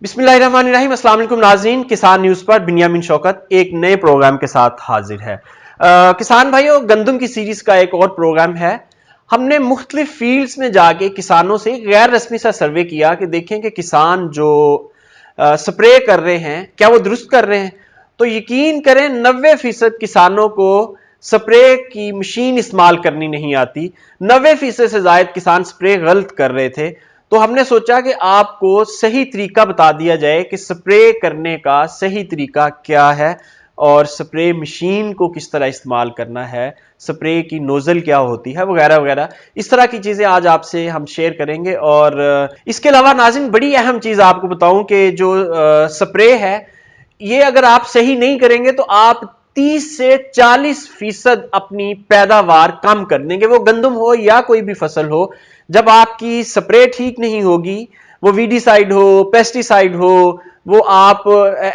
बिस्मिल्लाहिर्रहमानिर्रहीम। अस्सलाम वालेकुम नाज़रीन, किसान न्यूज़ पर बिन्यामिन शौकत एक नए प्रोग्राम के साथ हाजिर है। किसान भाइयों, गंदम की सीरीज का एक और प्रोग्राम है। हमने मुख्तलिफ फील्ड्स में जाके किसानों से गैर रस्मी सा सर्वे किया कि देखें कि किसान जो स्प्रे कर रहे हैं क्या वो दुरुस्त कर रहे हैं। तो यकीन करें 90% किसानों को स्प्रे की मशीन इस्तेमाल करनी नहीं आती। 90% से ज्यादा किसान स्प्रे गलत कर रहे थे। तो हमने सोचा कि आपको सही तरीका बता दिया जाए कि स्प्रे करने का सही तरीका क्या है और स्प्रे मशीन को किस तरह इस्तेमाल करना है, स्प्रे की नोजल क्या होती है, वगैरह वगैरह। इस तरह की चीजें आज आपसे हम शेयर करेंगे। और इसके अलावा नाज़रीन, बड़ी अहम चीज आपको बताऊं कि जो स्प्रे है, ये अगर आप सही नहीं करेंगे तो आप 30 से 40% अपनी पैदावार कम कर देंगे, वो गंदम हो या कोई भी फसल हो। जब आपकी स्प्रे ठीक नहीं होगी, वो वीडीसाइड हो, पेस्टिसाइड हो, वो आप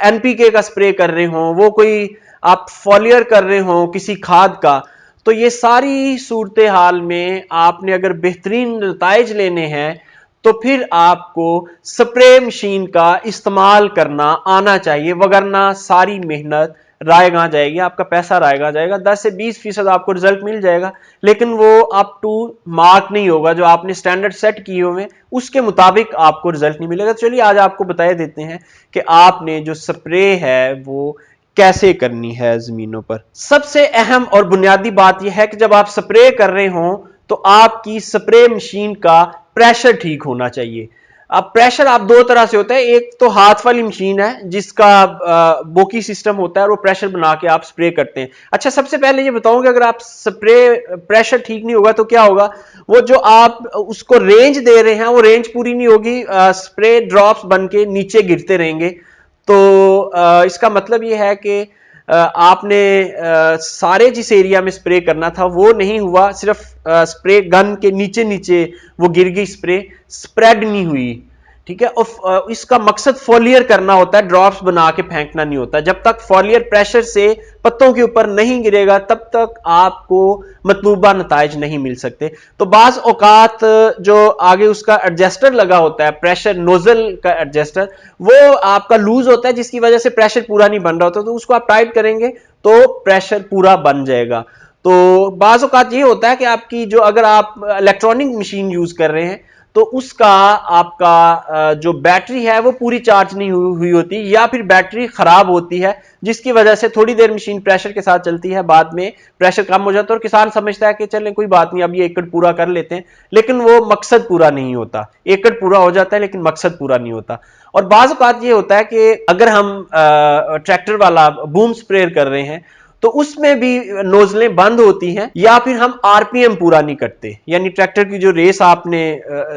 एनपीके का स्प्रे कर रहे हो, वो कोई आप फॉलियर कर रहे हो किसी खाद का, तो ये सारी सूरत हाल में आपने अगर बेहतरीन नताइज लेने हैं तो फिर आपको स्प्रे मशीन का इस्तेमाल करना आना चाहिए, वगरना सारी मेहनत रायगा जाएगी, आपका पैसा रायगा जाएगा। 10 से 20% आपको रिजल्ट मिल जाएगा, लेकिन वो अप टू मार्क नहीं होगा। जो आपने स्टैंडर्ड सेट किए हुए उसके मुताबिक आपको रिजल्ट नहीं मिलेगा। चलिए आज आपको बता देते हैं कि आपने जो स्प्रे है वो कैसे करनी है जमीनों पर। सबसे अहम और बुनियादी बात यह है कि जब आप स्प्रे कर रहे हो तो आपकी स्प्रे मशीन का प्रेशर ठीक होना चाहिए। अब प्रेशर आप दो तरह से होता है, एक तो हाथ वाली मशीन है जिसका बोकी सिस्टम होता है और वो प्रेशर बना के आप स्प्रे करते हैं। अच्छा, सबसे पहले ये बताऊं कि अगर आप स्प्रे प्रेशर ठीक नहीं होगा तो क्या होगा, वो जो आप उसको रेंज दे रहे हैं वो रेंज पूरी नहीं होगी, स्प्रे ड्रॉप्स बन के नीचे गिरते रहेंगे। तो इसका मतलब ये है कि आपने सारे जिस एरिया में स्प्रे करना था वो नहीं हुआ, सिर्फ स्प्रे गन के नीचे नीचे वो गिर गई, स्प्रे स्प्रेड नहीं हुई। ठीक है, और इसका मकसद फॉलियर करना होता है, ड्रॉप्स बना के फेंकना नहीं होता। जब तक फॉलियर प्रेशर से पत्तों के ऊपर नहीं गिरेगा तब तक आपको मतलूबा नताइज नहीं मिल सकते। तो बाज औकात जो आगे उसका एडजस्टर लगा होता है, प्रेशर नोजल का एडजस्टर, वो आपका लूज होता है जिसकी वजह से प्रेशर पूरा नहीं बन रहा होता। तो उसको आप टाइट करेंगे तो प्रेशर पूरा बन जाएगा। तो बाज औकात ये होता है कि आपकी जो, अगर आप इलेक्ट्रॉनिक मशीन यूज कर रहे हैं तो उसका आपका जो बैटरी है वो पूरी चार्ज नहीं हुई होती, या फिर बैटरी खराब होती है जिसकी वजह से थोड़ी देर मशीन प्रेशर के साथ चलती है, बाद में प्रेशर कम हो जाता है और किसान समझता है कि चलें कोई बात नहीं, अब ये एकड़ पूरा कर लेते हैं, लेकिन वो मकसद पूरा नहीं होता। एकड़ पूरा हो जाता है लेकिन मकसद पूरा नहीं होता। और बाज़ औक़ात ये होता है कि अगर हम ट्रैक्टर वाला बूम स्प्रेयर कर रहे हैं तो उसमें भी नोजलें बंद होती हैं, या फिर हम आरपीएम पूरा नहीं करते, यानी ट्रैक्टर की जो रेस आपने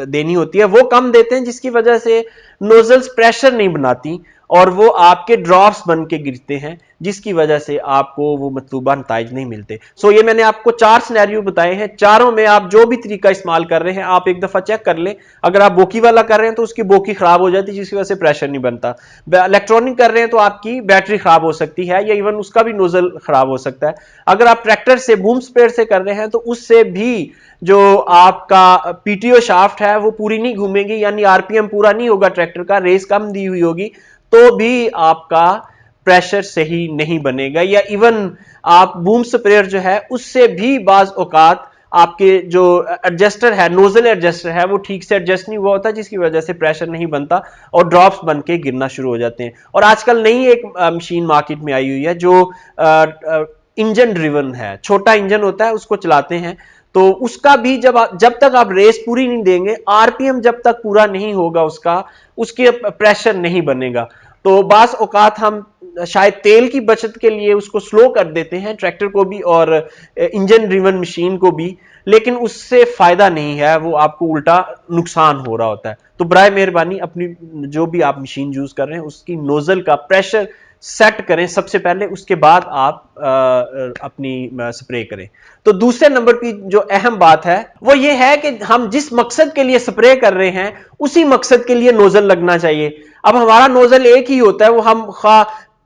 देनी होती है वो कम देते हैं, जिसकी वजह से नोजल्स प्रेशर नहीं बनाती और वो आपके ड्रॉप्स बन के गिरते हैं, जिसकी वजह से आपको वो मतलूबा नताइज नहीं मिलते। सो ये मैंने आपको 4 सिनेरियो बताए हैं, चारों में आप जो भी तरीका इस्तेमाल कर रहे हैं आप एक दफा चेक कर लें। अगर आप बोकी वाला कर रहे हैं तो उसकी बोकी खराब हो जाती है जिसकी वजह से प्रेशर नहीं बनता। इलेक्ट्रॉनिक कर रहे हैं तो आपकी बैटरी खराब हो सकती है, या इवन उसका भी नोजल खराब हो सकता है। अगर आप ट्रैक्टर से बूम स्प्रेयर से कर रहे हैं तो उससे भी जो आपका पीटीओ शाफ्ट है वो पूरी नहीं घूमेगी, यानी आरपीएम पूरा नहीं होगा, ट्रैक्टर का रेस कम दी हुई होगी, तो भी आपका प्रेशर सही नहीं बनेगा। या इवन आप बूम स्प्रेयर जो है उससे भी बाज औकात आपके जो एडजस्टर है, नोजल एडजस्टर है, वो ठीक से एडजस्ट नहीं हुआ होता, जिसकी वजह से प्रेशर नहीं बनता और ड्रॉप्स बन के गिरना शुरू हो जाते हैं। और आजकल नई एक मशीन मार्केट में आई हुई है जो इंजन ड्रिवन है, छोटा इंजन होता है, उसको चलाते हैं। तो उसका भी जब तक आप रेस पूरी नहीं देंगे, आरपीएम जब तक पूरा नहीं होगा उसका, उसके प्रेशर नहीं बनेगा। तो बास औकात हम शायद तेल की बचत के लिए उसको स्लो कर देते हैं, ट्रैक्टर को भी और इंजन ड्रिवन मशीन को भी, लेकिन उससे फायदा नहीं है, वो आपको उल्टा नुकसान हो रहा होता है। तो बराए मेहरबानी अपनी जो भी आप मशीन यूज कर रहे हैं उसकी नोजल का प्रेशर सेट करें सबसे पहले, उसके बाद आप अपनी स्प्रे करें। तो दूसरे नंबर की जो अहम बात है वो ये है कि हम जिस मकसद के लिए स्प्रे कर रहे हैं उसी मकसद के लिए नोजल लगना चाहिए। अब हमारा नोजल एक ही होता है, वो हम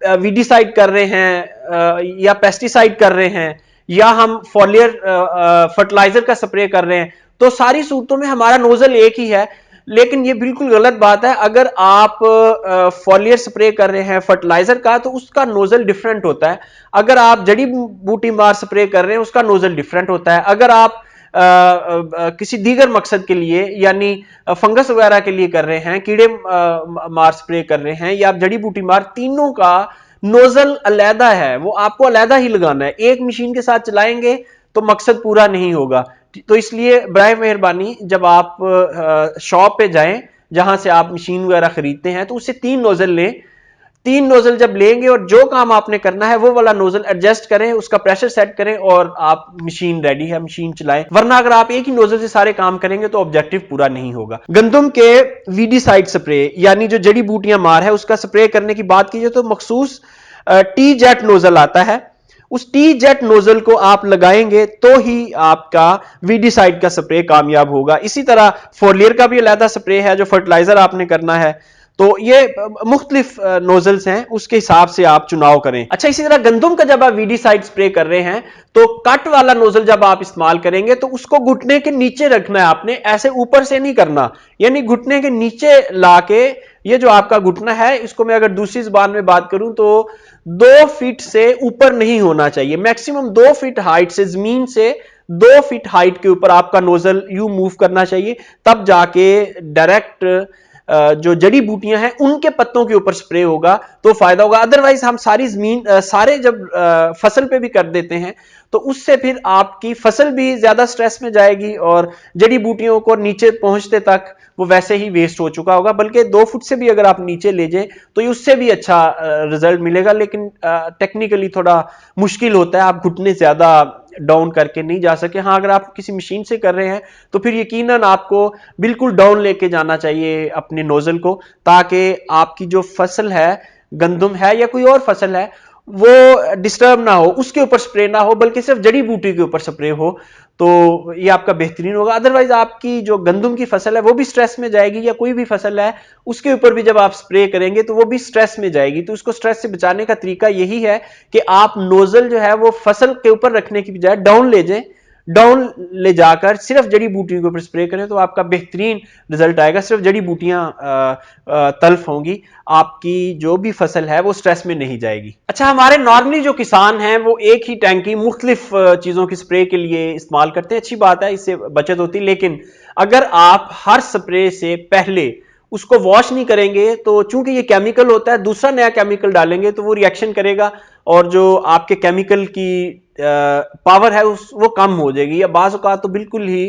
वीडीसाइड कर रहे हैं या पेस्टिसाइड कर रहे हैं या हम फॉलियर फर्टिलाइजर का स्प्रे कर रहे हैं, तो सारी सूरतों में हमारा नोजल एक ही है। लेकिन ये बिल्कुल गलत बात है। अगर आप फॉलियर स्प्रे कर रहे हैं फर्टिलाइजर का तो उसका नोजल डिफरेंट होता है। अगर आप जड़ी बूटी मार स्प्रे कर रहे हैं उसका नोजल डिफरेंट होता है। अगर आप किसी दीगर मकसद के लिए यानी फंगस वगैरह के लिए कर रहे हैं, कीड़े मार स्प्रे कर रहे हैं या आप जड़ी बूटी मार, तीनों का नोजल अलहदा है, वो आपको अलहदा ही लगाना है। एक मशीन के साथ चलाएंगे तो मकसद पूरा नहीं होगा। तो इसलिए बराए मेहरबानी जब आप शॉप पे जाएं जहां से आप मशीन वगैरह खरीदते हैं तो उससे 3 नोजल लें। 3 नोजल जब लेंगे और जो काम आपने करना है वो वाला नोजल एडजस्ट करें, उसका प्रेशर सेट करें और आप मशीन रेडी है, मशीन चलाएं। वरना अगर आप एक ही नोजल से सारे काम करेंगे तो ऑब्जेक्टिव पूरा नहीं होगा। गंदम के वीडीसाइड स्प्रे यानी जो जड़ी बूटियां मार है उसका स्प्रे करने की बात कीजिए तो मखसूस टी जेट नोजल आता है। उस टी जेट नोजल को आप लगाएंगे तो ही आपका वीडीसाइड का स्प्रे कामयाब होगा। इसी तरह फोलियर का भी अलहदा स्प्रे है जो फर्टिलाइजर आपने करना है। तो ये मुख्तलिफ नोजल्स हैं, उसके हिसाब से आप चुनाव करें। अच्छा, इसी तरह गंदम का जब आप वीडीसाइड स्प्रे कर रहे हैं तो कट वाला नोजल जब आप इस्तेमाल करेंगे तो उसको घुटने के नीचे रखना है आपने, ऐसे ऊपर से नहीं करना। यानी घुटने के नीचे लाके, ये जो आपका घुटना है इसको मैं अगर दूसरी जुबान में बात करूं तो 2 फीट से ऊपर नहीं होना चाहिए। मैक्सिमम 2 फीट हाइट से, जमीन से 2 फीट हाइट के ऊपर आपका नोजल यू मूव करना चाहिए, तब जाके डायरेक्ट जो जड़ी बूटियां हैं उनके पत्तों के ऊपर स्प्रे होगा तो फायदा होगा। अदरवाइज हम सारी जमीन सारे जब फसल पे भी कर देते हैं तो उससे फिर आपकी फसल भी ज्यादा स्ट्रेस में जाएगी और जड़ी बूटियों को नीचे पहुंचते तक वो वैसे ही वेस्ट हो चुका होगा। बल्कि 2 फुट से भी अगर आप नीचे ले जाएं तो उससे भी अच्छा रिजल्ट मिलेगा, लेकिन टेक्निकली थोड़ा मुश्किल होता है, आप घुटने ज्यादा डाउन करके नहीं जा सके। हाँ, अगर आप किसी मशीन से कर रहे हैं तो फिर यकीनन आपको बिल्कुल डाउन लेके जाना चाहिए अपने नोजल को, ताकि आपकी जो फसल है, गंदम है या कोई और फसल है, वो डिस्टर्ब ना हो, उसके ऊपर स्प्रे ना हो, बल्कि सिर्फ जड़ी बूटी के ऊपर स्प्रे हो, तो ये आपका बेहतरीन होगा। अदरवाइज आपकी जो गंदम की फसल है वो भी स्ट्रेस में जाएगी, या कोई भी फसल है उसके ऊपर भी जब आप स्प्रे करेंगे तो वो भी स्ट्रेस में जाएगी। तो उसको स्ट्रेस से बचाने का तरीका यही है कि आप नोजल जो है वो फसल के ऊपर रखने की बजाय डाउन ले जाएं, डाउन ले जाकर सिर्फ जड़ी बूटियों के ऊपर स्प्रे करें तो आपका बेहतरीन रिजल्ट आएगा। सिर्फ जड़ी बूटियां तल्फ होंगी, आपकी जो भी फसल है वो स्ट्रेस में नहीं जाएगी। अच्छा, हमारे नॉर्मली जो किसान हैं वो एक ही टैंकी मुख्तलिफ चीजों की स्प्रे के लिए इस्तेमाल करते हैं। अच्छी बात है, इससे बचत होती है, लेकिन अगर आप हर स्प्रे से पहले उसको वॉश नहीं करेंगे तो चूंकि ये केमिकल होता है, दूसरा नया केमिकल डालेंगे तो वो रिएक्शन करेगा और जो आपके केमिकल की पावर है वो कम हो जाएगी, या बाज़ औक़ात तो बिल्कुल ही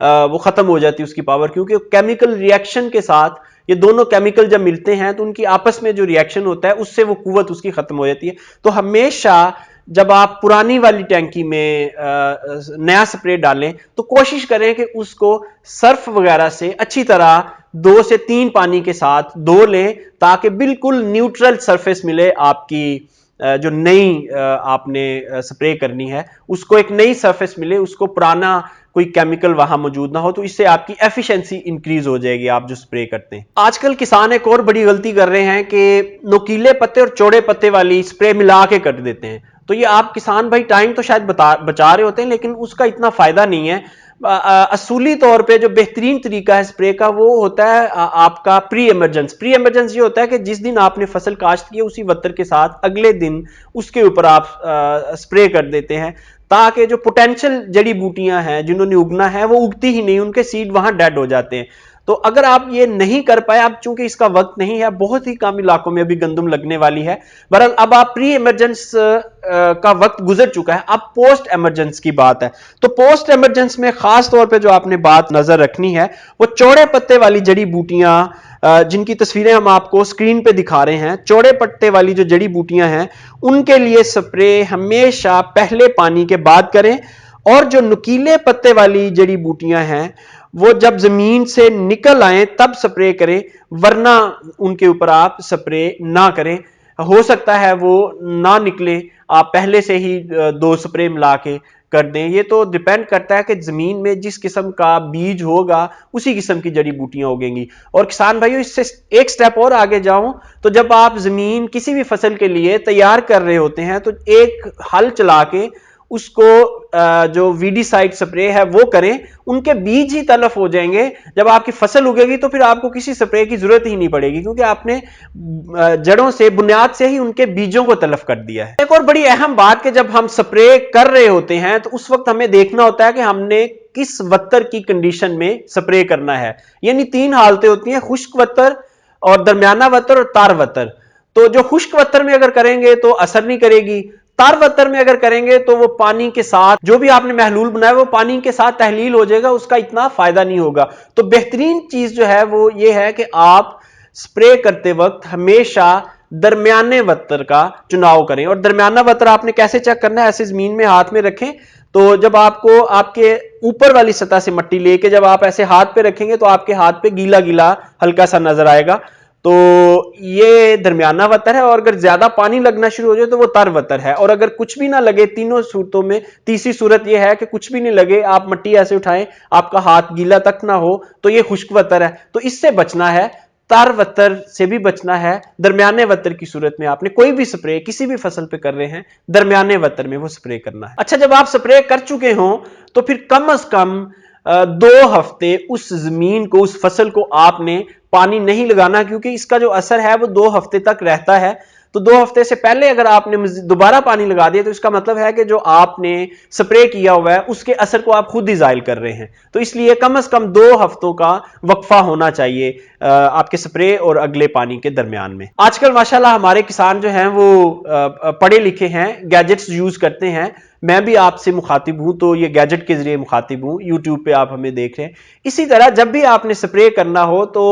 वो खत्म हो जाती है उसकी पावर, क्योंकि केमिकल रिएक्शन के साथ ये दोनों केमिकल जब मिलते हैं तो उनकी आपस में जो रिएक्शन होता है उससे वो कुव्वत उसकी खत्म हो जाती है। तो हमेशा जब आप पुरानी वाली टैंकी में नया स्प्रे डालें तो कोशिश करें कि उसको सर्फ वगैरह से अच्छी तरह 2 से 3 पानी के साथ धो लें, ताकि बिल्कुल न्यूट्रल सरफेस मिले आपकी जो नई आपने स्प्रे करनी है उसको एक नई सरफेस मिले, उसको पुराना कोई केमिकल वहां मौजूद ना हो, तो इससे आपकी एफिशिएंसी इंक्रीज हो जाएगी आप जो स्प्रे करते हैं। आजकल किसान एक और बड़ी गलती कर रहे हैं कि नुकीले पत्ते और चौड़े पत्ते वाली स्प्रे मिला के कर देते हैं। तो ये आप किसान भाई टाइम तो शायद बचा रहे होते हैं, लेकिन उसका इतना फायदा नहीं है। असूली तौर पे जो बेहतरीन तरीका है स्प्रे का वो होता है आपका प्री इमरजेंस। प्री इमरजेंस ये होता है कि जिस दिन आपने फसल काश्त की उसी वत्तर के साथ अगले दिन उसके ऊपर आप स्प्रे कर देते हैं, ताकि जो पोटेंशियल जड़ी बूटियां हैं जिन्होंने उगना है वो उगती ही नहीं, उनके सीड वहां डेड हो जाते हैं। तो अगर आप ये नहीं कर पाए, अब चूंकि इसका वक्त नहीं है, बहुत ही कम इलाकों में अभी गंदम लगने वाली है, बहरहाल अब आप प्री इमरजेंस का वक्त गुजर चुका है, अब पोस्ट इमरजेंस की बात है। तो पोस्ट इमरजेंस में खास तौर पे जो आपने बात नजर रखनी है वो चौड़े पत्ते वाली जड़ी बूटियां, जिनकी तस्वीरें हम आपको स्क्रीन पे दिखा रहे हैं, चौड़े पत्ते वाली जो जड़ी बूटियां हैं उनके लिए स्प्रे हमेशा पहले पानी के बाद करें, और जो नुकीले पत्ते वाली जड़ी बूटियां हैं वो जब जमीन से निकल आए तब स्प्रे करें, वरना उनके ऊपर आप स्प्रे ना करें। हो सकता है वो ना निकले, आप पहले से ही 2 स्प्रे मिला के कर दें। ये तो डिपेंड करता है कि जमीन में जिस किस्म का बीज होगा उसी किस्म की जड़ी बूटियां उगेंगी। और किसान भाइयों, इससे एक स्टेप और आगे जाऊं तो जब आप जमीन किसी भी फसल के लिए तैयार कर रहे होते हैं तो एक हल चला के उसको जो वीडीसाइड स्प्रे है वो करें, उनके बीज ही तलफ हो जाएंगे। जब आपकी फसल उगेगी तो फिर आपको किसी स्प्रे की जरूरत ही नहीं पड़ेगी, क्योंकि आपने जड़ों से, बुनियाद से ही उनके बीजों को तलफ कर दिया है। एक और बड़ी अहम बात कि जब हम स्प्रे कर रहे होते हैं तो उस वक्त हमें देखना होता है कि हमने किस वत्तर की कंडीशन में स्प्रे करना है। यानी 3 हालतें होती हैं, खुश्क वत्तर और दरमियाना वत्तर और तार वत्तर। तो जो खुश्क वत्तर में अगर करेंगे तो असर नहीं करेगी, तार वत्तर में अगर करेंगे तो वो पानी के साथ, जो भी आपने महलूल बनाया वो पानी के साथ तहलील हो जाएगा, उसका इतना फायदा नहीं होगा। तो बेहतरीन चीज जो है वो ये है कि आप स्प्रे करते वक्त हमेशा दरमियाने वत्तर का चुनाव करें। और दरमियाना वत्तर आपने कैसे चेक करना है, ऐसे जमीन में हाथ में रखें, तो जब आपको आपके ऊपर वाली सतह से मट्टी लेके जब आप ऐसे हाथ पे रखेंगे तो आपके हाथ पे गीला गीला हल्का सा नजर आएगा, तो ये दरमियाना वत्तर है। और अगर ज्यादा पानी लगना शुरू हो जाए तो वो तर वत्तर है। और अगर कुछ भी ना लगे तीनों सूरतों में, तीसरी सूरत ये है कि कुछ भी नहीं लगे, आप मट्टी ऐसे उठाएं, आपका हाथ गीला तक ना हो, तो ये खुश्क वत्तर है। तो इससे बचना है, तार वत्तर से भी बचना है। दरमियाने वत्तर की सूरत में आपने कोई भी स्प्रे किसी भी फसल पे कर रहे हैं, दरमियाने वत्तर में वो स्प्रे करना है। अच्छा, जब आप स्प्रे कर चुके हो तो फिर कम से कम 2 हफ्ते उस जमीन को, उस फसल को आपने पानी नहीं लगाना, क्योंकि इसका जो असर है वो 2 हफ्ते तक रहता है। तो 2 हफ्ते से पहले अगर आपने दोबारा पानी लगा दिया तो इसका मतलब है कि जो आपने स्प्रे किया हुआ है उसके असर को आप खुद ही जायल कर रहे हैं। तो इसलिए कम से कम 2 हफ्तों का वक्फा होना चाहिए आपके स्प्रे और अगले पानी के दरमियान में। आजकल माशाल्लाह हमारे किसान जो हैं वो पढ़े लिखे हैं, गैजेट्स यूज करते हैं। मैं भी आपसे मुखातिब हूं, तो ये गैजेट के जरिए मुखातिब हूं, यूट्यूब पे आप हमें देख रहे हैं। इसी तरह जब भी आपने स्प्रे करना हो तो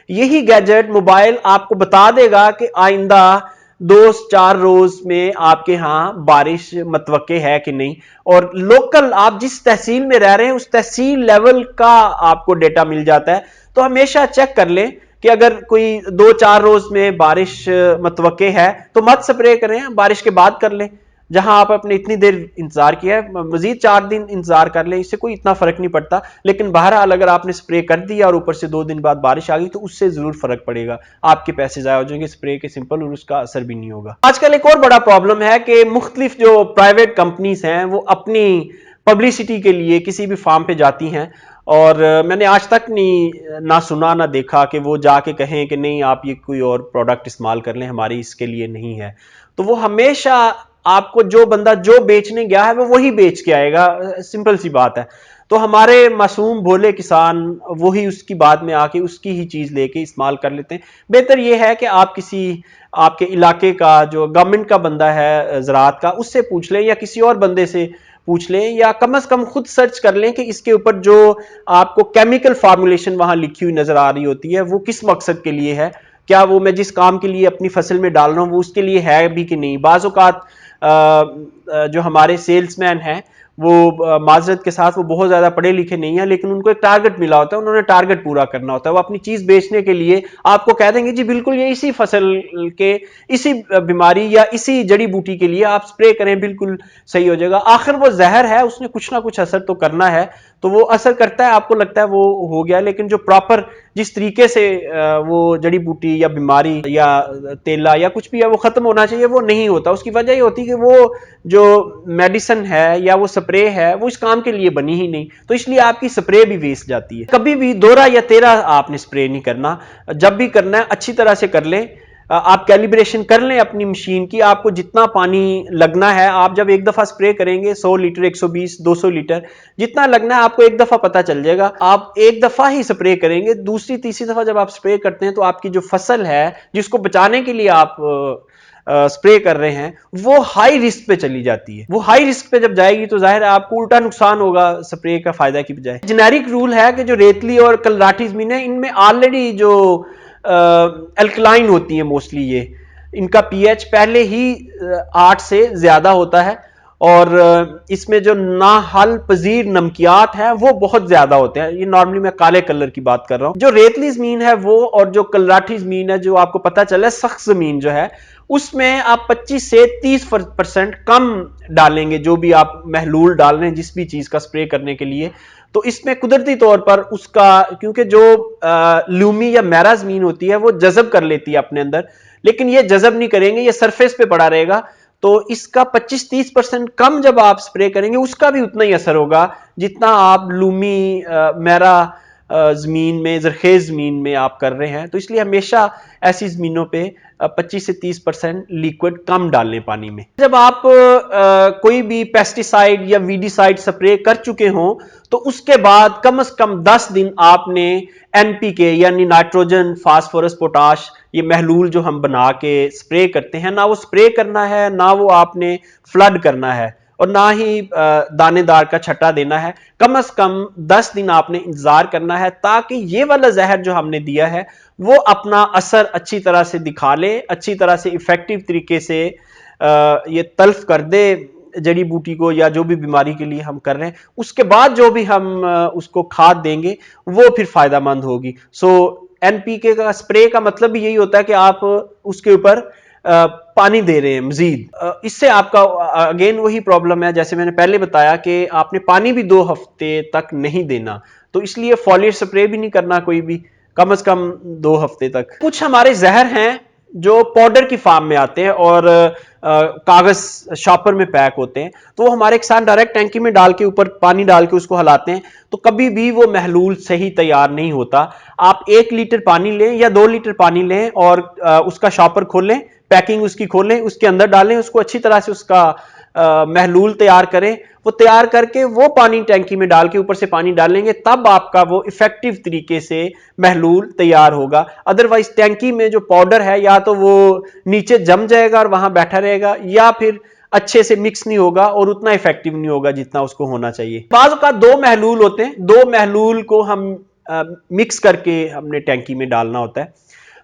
यही गैजेट, मोबाइल आपको बता देगा कि आइंदा 2-4 रोज में आपके यहां बारिश मतवक्के है कि नहीं। और लोकल आप जिस तहसील में रह रहे हैं उस तहसील लेवल का आपको डेटा मिल जाता है। तो हमेशा चेक कर लें कि अगर कोई 2-4 रोज में बारिश मतवक्के है तो मत स्प्रे करें, बारिश के बाद कर लें। जहां आप अपने इतनी देर इंतजार किया है, मजीद 4 दिन इंतजार कर लें, इससे कोई इतना फर्क नहीं पड़ता। लेकिन बहरहाल अगर आपने स्प्रे कर दिया और ऊपर से 2 दिन बाद बारिश आ गई तो उससे जरूर फर्क पड़ेगा, आपके पैसे जाया हो जाएंगे स्प्रे के सिंपल, और उसका असर भी नहीं होगा। आजकल एक और बड़ा प्रॉब्लम है कि मुख्तलिफ जो प्राइवेट कंपनीज हैं वो अपनी पब्लिसिटी के लिए किसी भी फार्म पे जाती हैं, और मैंने आज तक ना सुना ना देखा कि वो जाके कहें कि नहीं आप ये कोई और प्रोडक्ट इस्तेमाल कर लें, हमारी इसके लिए नहीं है। तो वो हमेशा आपको, जो बंदा जो बेचने गया है वो वही बेच के आएगा, सिंपल सी बात है। तो हमारे मासूम भोले किसान वही उसकी बात में आके उसकी ही चीज लेके इस्तेमाल कर लेते हैं। बेहतर यह है कि आप किसी आपके इलाके का जो गवर्नमेंट का बंदा है ज़राअत का, उससे पूछ लें, या किसी और बंदे से पूछ लें, या कम से कम खुद सर्च कर लें कि इसके ऊपर जो आपको केमिकल फार्मूलेशन वहां लिखी हुई नजर आ रही होती है वो किस मकसद के लिए है, क्या वो मैं जिस काम के लिए अपनी फसल में डाल रहा हूं वो उसके लिए है भी कि नहीं। बाज़ औक़ात जो हमारे सेल्समैन हैं वो माजरत के साथ वो बहुत ज्यादा पढ़े लिखे नहीं है, लेकिन उनको एक टारगेट मिला होता है, उन्होंने टारगेट पूरा करना होता है। वो अपनी चीज बेचने के लिए आपको कह देंगे जी बिल्कुल ये इसी फसल के, इसी बीमारी या इसी जड़ी बूटी के लिए आप स्प्रे करें, बिल्कुल सही हो जाएगा। आखिर वो जहर है, उसने कुछ ना कुछ असर तो करना है, तो वो असर करता है, आपको लगता है वो हो गया, लेकिन जो प्रॉपर जिस तरीके से वो जड़ी बूटी या बीमारी या तेला या कुछ भी है वो खत्म होना चाहिए वो नहीं होता। उसकी वजह ये होती है कि वो जो मेडिसिन है या वो स्प्रे है वो इस काम के लिए बनी ही नहीं, तो इसलिए आपकी स्प्रे भी वेस्ट जाती है। कभी भी 2 या 13 आपने स्प्रे नहीं करना, जब भी करना है अच्छी तरह से कर लें। आप कैलिब्रेशन कर लें अपनी मशीन की, आपको जितना पानी लगना है, आप जब एक दफा स्प्रे करेंगे 100 लीटर 120 200 लीटर जितना लगना है आपको एक दफा पता चल जाएगा। आप एक दफा ही स्प्रे करेंगे, दूसरी तीसरी दफा जब आप स्प्रे करते हैं तो आपकी जो फसल है जिसको बचाने के लिए आप स्प्रे कर रहे हैं वो हाई रिस्क पे चली जाती है। वो हाई रिस्क पे जब जाएगी तो जाहिर है आपको उल्टा नुकसान होगा स्प्रे का फायदा की बजाय। जेनेरिक रूल है कि जो रेतली और कलराठी जमीन है इनमें ऑलरेडी जो अल्कलाइन होती है, मोस्टली ये इनका पीएच पहले ही 8 से ज्यादा होता है, और इसमें जो नाहल पजीर नमकियात है वो बहुत ज्यादा होते हैं। ये नॉर्मली मैं काले कलर की बात कर रहा हूं। जो रेतली जमीन है वो, और जो कलराठी जमीन है जो आपको पता चला सख्त जमीन जो है, उसमें आप 25 से 30% कम डालेंगे जो भी आप महलूल डाल रहे हैं जिस भी चीज का स्प्रे करने के लिए। तो इसमें कुदरती तौर पर उसका, क्योंकि जो लूमी या मैरा जमीन होती है वो जज़ब कर लेती है अपने अंदर, लेकिन ये जज़ब नहीं करेंगे, ये सरफेस पे पड़ा रहेगा, तो इसका 25-30% कम जब आप स्प्रे करेंगे उसका भी उतना ही असर होगा जितना आप लूमी मेरा ज़मीन में, ज़रखेज़ ज़मीन में आप कर रहे हैं। तो इसलिए हमेशा ऐसी ज़मीनों पे 25 से 30% लिक्विड कम डालें पानी में। जब आप कोई भी पेस्टिसाइड या वीडिसाइड स्प्रे कर चुके हों तो उसके बाद कम से कम 10 दिन आपने एनपीके यानी नाइट्रोजन, फास्फोरस, पोटाश, ये महलूल जो हम बना के स्प्रे करते हैं, ना वो स्प्रे करना है, ना वो आपने फ्लड करना है और ना ही दानेदार का छट्टा देना है। कम से कम 10 दिन आपने इंतजार करना है ताकि ये वाला जहर जो हमने दिया है वो अपना असर अच्छी तरह से दिखा ले, अच्छी तरह से इफेक्टिव तरीके से ये तल्फ कर दे जड़ी बूटी को या जो भी बीमारी के लिए हम कर रहे हैं। उसके बाद जो भी हम उसको खाद देंगे वो फिर फायदेमंद होगी। सो एनपीके का स्प्रे का मतलब भी यही होता है कि आप उसके ऊपर पानी दे रहे हैं मजीद। इससे आपका अगेन वही प्रॉब्लम है जैसे मैंने पहले बताया कि आपने पानी भी 2 हफ्ते तक नहीं देना, तो इसलिए फॉलिएट स्प्रे भी नहीं करना कोई भी, कम से कम 2 हफ्ते तक। कुछ हमारे जहर हैं जो पाउडर की फॉर्म में आते हैं और कागज शॉपर में पैक होते हैं, तो वो हमारे किसान डायरेक्ट टैंकी में डाल के ऊपर पानी डाल के उसको हिलाते हैं, तो कभी भी वो महलूल सही तैयार नहीं होता। आप 1 लीटर पानी लें या 2 लीटर पानी लें और उसका शॉपर खोलें, पैकिंग उसकी खोलें, उसके अंदर डालें, उसको अच्छी तरह से उसका महलूल तैयार करें। वो तैयार करके वो पानी टैंकी में डाल के ऊपर से पानी डालेंगे, तब आपका वो इफेक्टिव तरीके से महलूल तैयार होगा। अदरवाइज टैंकी में जो पाउडर है या तो वो नीचे जम जाएगा और वहां बैठा रहेगा, या फिर अच्छे से मिक्स नहीं होगा और उतना इफेक्टिव नहीं होगा जितना उसको होना चाहिए। बाज़ का 2 महलूल होते हैं, 2 महलूल को हम मिक्स करके हमने टैंकी में डालना होता है।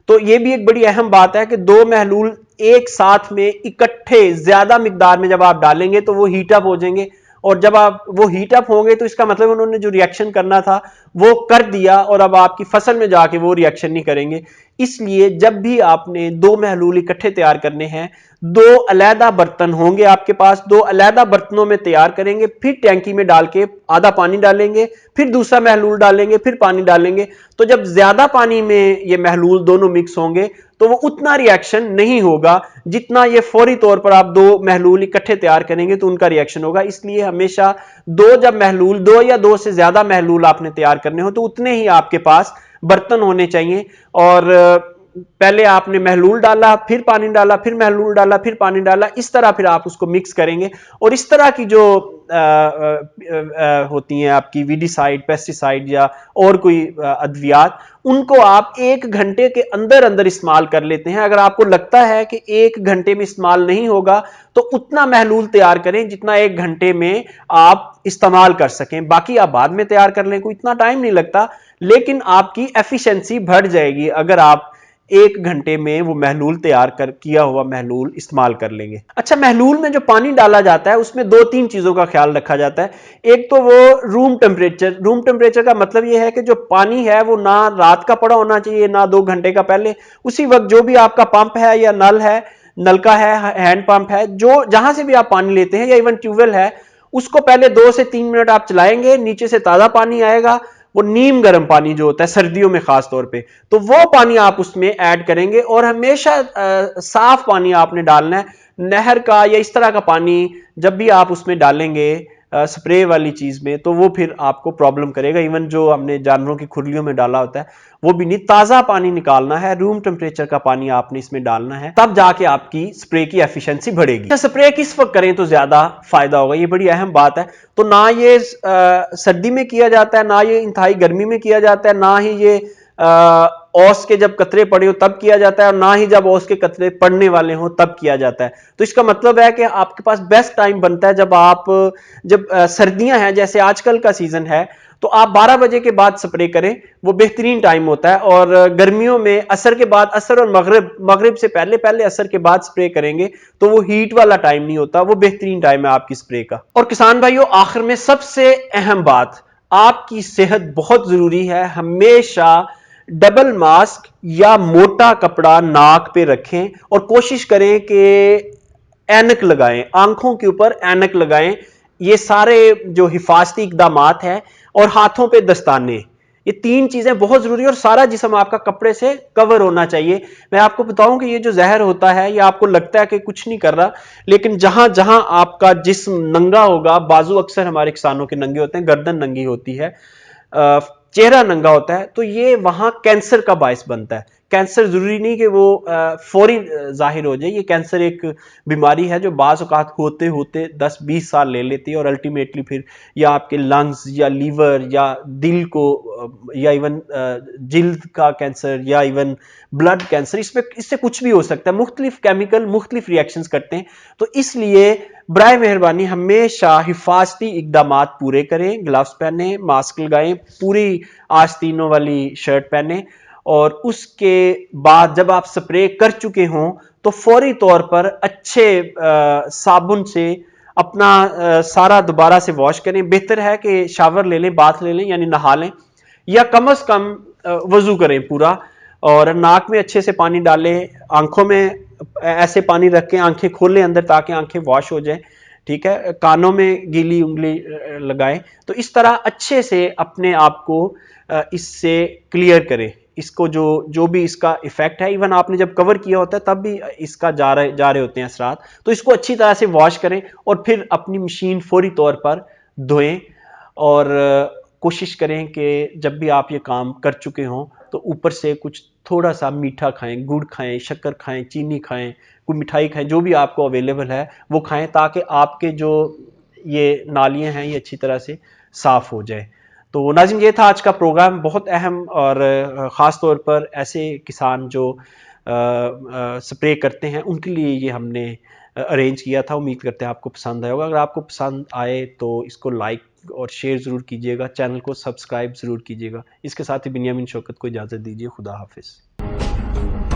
तो ये भी एक बड़ी अहम बात है कि 2 महलूल एक साथ में इकट्ठे ज्यादा मिकदार में जब आप डालेंगे तो वो हीट अप हो जाएंगे, और जब आप वो हीट अप होंगे तो इसका मतलब उन्होंने जो रिएक्शन करना था वो कर दिया और अब आपकी फसल में जाके वो रिएक्शन नहीं करेंगे। इसलिए जब भी आपने 2 महलूल इकट्ठे तैयार करने हैं, 2 अलहदा बर्तन होंगे आपके पास, 2 अलहदा बर्तनों में तैयार करेंगे, फिर टैंकी में डाल के आधा पानी डालेंगे, फिर दूसरा महलूल डालेंगे, फिर पानी डालेंगे। तो जब ज्यादा पानी में ये महलूल दोनों मिक्स होंगे तो वो उतना रिएक्शन नहीं होगा जितना ये फौरी तौर पर आप 2 महलूल इकट्ठे तैयार करेंगे तो उनका रिएक्शन होगा। इसलिए हमेशा 2 जब महलूल 2 या 2 से ज्यादा महलूल आपने तैयार करने हो तो उतने ही आपके पास बर्तन होने चाहिए, और पहले आपने महलूल डाला, फिर पानी डाला, फिर महलूल डाला, फिर पानी डाला, इस तरह फिर आप उसको मिक्स करेंगे। और इस तरह की जो होती हैं आपकी वीडिसाइड, पेस्टिसाइड या और कोई अद्वियात, उनको आप 1 घंटे के अंदर अंदर इस्तेमाल कर लेते हैं। अगर आपको लगता है कि 1 घंटे में इस्तेमाल नहीं होगा तो उतना महलूल तैयार करें जितना 1 घंटे में आप इस्तेमाल कर सकें, बाकी आप बाद में तैयार कर लें, कोई इतना टाइम नहीं लगता, लेकिन आपकी एफिशिएंसी बढ़ जाएगी अगर आप 1 घंटे में वो महलूल तैयार कर किया हुआ महलूल इस्तेमाल कर लेंगे। अच्छा, महलूल में जो पानी डाला जाता है उसमें 2-3 चीजों का ख्याल रखा जाता है। एक तो वो रूम टेम्परेचर का मतलब ये है कि जो पानी है वो ना रात का पड़ा होना चाहिए ना 2 घंटे का पहले। उसी वक्त जो भी आपका पंप है या नलका है, हैंड पंप है, जो जहां से भी आप पानी लेते हैं या इवन ट्यूबवेल है, उसको पहले 2 से 3 मिनट आप चलाएंगे, नीचे से ताजा पानी आएगा, वो नीम गर्म पानी जो होता है सर्दियों में खास तौर पे, तो वो पानी आप उसमें ऐड करेंगे। और हमेशा साफ पानी आपने डालना है, नहर का या इस तरह का पानी जब भी आप उसमें डालेंगे स्प्रे वाली चीज में, तो वो फिर आपको प्रॉब्लम करेगा। इवन जो हमने जानवरों की खुरलियों में डाला होता है वो भी नहीं, ताजा पानी निकालना है, रूम टेम्परेचर का पानी आपने इसमें डालना है, तब जाके आपकी स्प्रे की एफिशिएंसी बढ़ेगी। स्प्रे किस वक्त करें तो ज्यादा फायदा होगा, ये बड़ी अहम बात है। तो ना ये सर्दी में किया जाता है, ना ये इंतहाई गर्मी में किया जाता है, ना ही ये औस के जब कतरे पड़े हो तब किया जाता है, और ना ही जब औस के कतरे पड़ने वाले हो तब किया जाता है। तो इसका मतलब है कि आपके पास बेस्ट टाइम बनता है जब सर्दियां हैं, जैसे आजकल का सीजन है, तो आप 12 बजे के बाद स्प्रे करें, वो बेहतरीन टाइम होता है। और गर्मियों में असर के बाद, असर और मगरिब से पहले पहले असर के बाद स्प्रे करेंगे तो वो हीट वाला टाइम नहीं होता, वो बेहतरीन टाइम है आपकी स्प्रे का। और किसान भाइयों, आखिर में सबसे अहम बात, आपकी सेहत बहुत जरूरी है। हमेशा डबल मास्क या मोटा कपड़ा नाक पे रखें और कोशिश करें कि ऐनक लगाएं, आंखों के ऊपर ऐनक लगाएं। ये सारे जो हिफाजती इकदामात हैं, और हाथों पे दस्ताने, ये 3 चीजें बहुत जरूरी है और सारा जिस्म आपका कपड़े से कवर होना चाहिए। मैं आपको बताऊं कि ये जो जहर होता है, ये आपको लगता है कि कुछ नहीं कर रहा, लेकिन जहां जहां आपका जिस्म नंगा होगा, बाजू अक्सर हमारे किसानों के नंगे होते हैं, गर्दन नंगी होती है, चेहरा नंगा होता है, तो ये वहां कैंसर का बायस बनता है। कैंसर जरूरी नहीं कि वो फौरी जाहिर हो जाए, ये कैंसर एक बीमारी है जो बाज़ औक़ात होते होते 10-20 साल ले लेती है और अल्टीमेटली फिर या आपके लंग्स या लीवर या दिल को या इवन जिल्द का कैंसर या इवन ब्लड कैंसर, इसमें इससे कुछ भी हो सकता है। मुख्तलिफ केमिकल मुख्तलिफ रिएक्शंस करते हैं, तो इसलिए बराए मेहरबानी हमेशा हिफाजती इकदामात पूरे करें, ग्लव्स पहने, मास्क लगाएं, पूरी आस्तीनों वाली शर्ट पहने, और उसके बाद जब आप स्प्रे कर चुके हों तो फौरी तौर पर अच्छे साबुन से अपना सारा दोबारा से वॉश करें। बेहतर है कि शावर ले लें, बाथ ले लें, यानी नहा लें, या कम से कम वजू करें पूरा, और नाक में अच्छे से पानी डालें, आंखों में ऐसे पानी रख के आंखें खोलें अंदर ताकि आंखें वॉश हो जाएं, ठीक है, कानों में गीली उंगली लगाएं। तो इस तरह अच्छे से अपने आप को इससे क्लियर करें, इसको जो भी इसका इफेक्ट है, इवन आपने जब कवर किया होता है तब भी इसका जा रहे होते हैं असरात, तो इसको अच्छी तरह से वॉश करें और फिर अपनी मशीन फौरी तौर पर धोएं। और कोशिश करें कि जब भी आप ये काम कर चुके हों तो ऊपर से कुछ थोड़ा सा मीठा खाएं, गुड़ खाएं, शक्कर खाएं, चीनी खाएं, कोई मिठाई खाएं, जो भी आपको अवेलेबल है वो खाएं, ताकि आपके जो ये नालियां हैं ये अच्छी तरह से साफ हो जाए। तो नाज़रीन, ये था आज का प्रोग्राम, बहुत अहम, और ख़ास तौर पर ऐसे किसान जो स्प्रे करते हैं उनके लिए ये हमने अरेंज किया था। उम्मीद करते हैं आपको पसंद आया होगा। अगर आपको पसंद आए तो इसको लाइक और शेयर ज़रूर कीजिएगा, चैनल को सब्सक्राइब ज़रूर कीजिएगा। इसके साथ ही बिन्यामीन शौकत को इजाज़त दीजिए। खुदा हाफिज़।